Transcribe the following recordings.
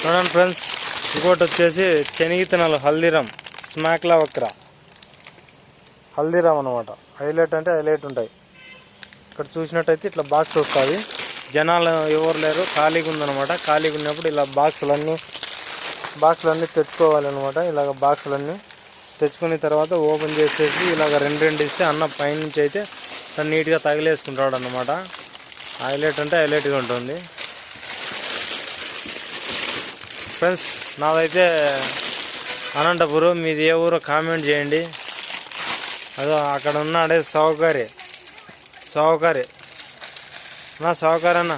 చూడండి ఫ్రెండ్స్, ఇంకోటి వచ్చేసి శనగిత్తనాలు హల్దీరామ్ స్మాక్లా వక్రా హల్దీరామ్ అనమాట. హైలైట్ అంటే హైలైట్ ఉంటాయి. ఇక్కడ చూసినట్టయితే ఇట్లా బాక్స్ వస్తుంది. జనాలు ఎవరు లేరు, ఖాళీగా ఉందన్నమాట. ఖాళీగా ఉన్నప్పుడు ఇలా బాక్సులన్నీ తెచ్చుకోవాలన్నమాట. ఇలాగ బాక్సులన్నీ తెచ్చుకున్న తర్వాత ఓపెన్ చేసేసి ఇలాగ రెండు ఇస్తే అన్న పైనుంచి అయితే నీట్గా తగిలేసుకుంటాడు అన్నమాట. హైలైట్ అంటే హైలైట్గా ఉంటుంది ఫ్రెండ్స్. నాదైతే అనంతపురం, మీది ఏ ఊరో కామెంట్ చేయండి. అదో అక్కడ ఉన్నాడే సౌకర్య నా సౌకర్య అన్న,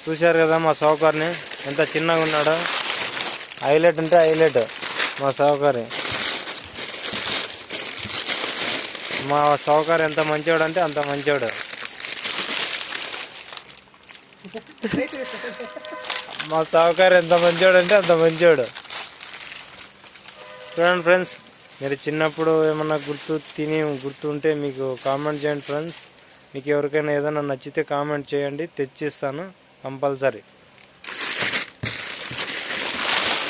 చూశారు కదా మా సౌకర్యని ఎంత చిన్నగా ఉన్నాడో. హైలైట్ అంటే హైలైట్ మా సౌకర్యం. ఎంత మంచివాడు అంటే అంత మంచివాడు. మా సౌకర్యం ఎంత మంచివాడు అంటే అంత మంచివాడు. చూడండి ఫ్రెండ్స్, మీరు చిన్నప్పుడు ఏమన్నా గుర్తు ఉంటే మీకు కామెంట్ చేయండి ఫ్రెండ్స్. మీకు ఎవరికైనా ఏదైనా నచ్చితే కామెంట్ చేయండి, తెచ్చిస్తాను కంపల్సరీ.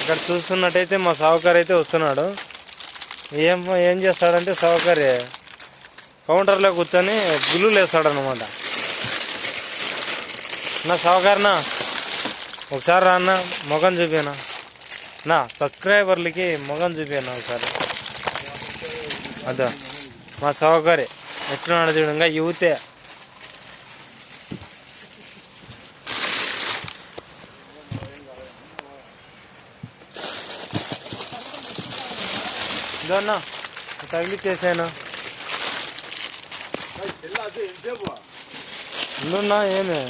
ఇక్కడ చూస్తున్నట్టయితే మా సౌకర్య అయితే వస్తున్నాడు. ఏం చేస్తాడంటే సౌకర్య కౌంటర్లో కూర్చొని గుళ్ళు వేస్తాడనమాట. నా సౌకర్యనా ఒకసారి రాన్న మొగం చూపానా, నా సబ్స్క్రైబర్లకి మొగం చూపాను ఒకసారి. అదా మా సౌకర్య ఎట్లున్నాడు చూడంగా, యువతే. ఇదన్నా తగిలిచ్చేసాను. ఇందున్నా ఏమి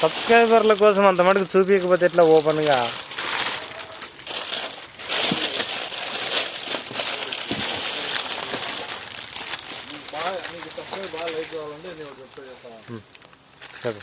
సబ్స్క్రైబర్ల కోసం అంత మటుకు చూపించకపోతే ఎట్లా ఓపెన్గా. సరే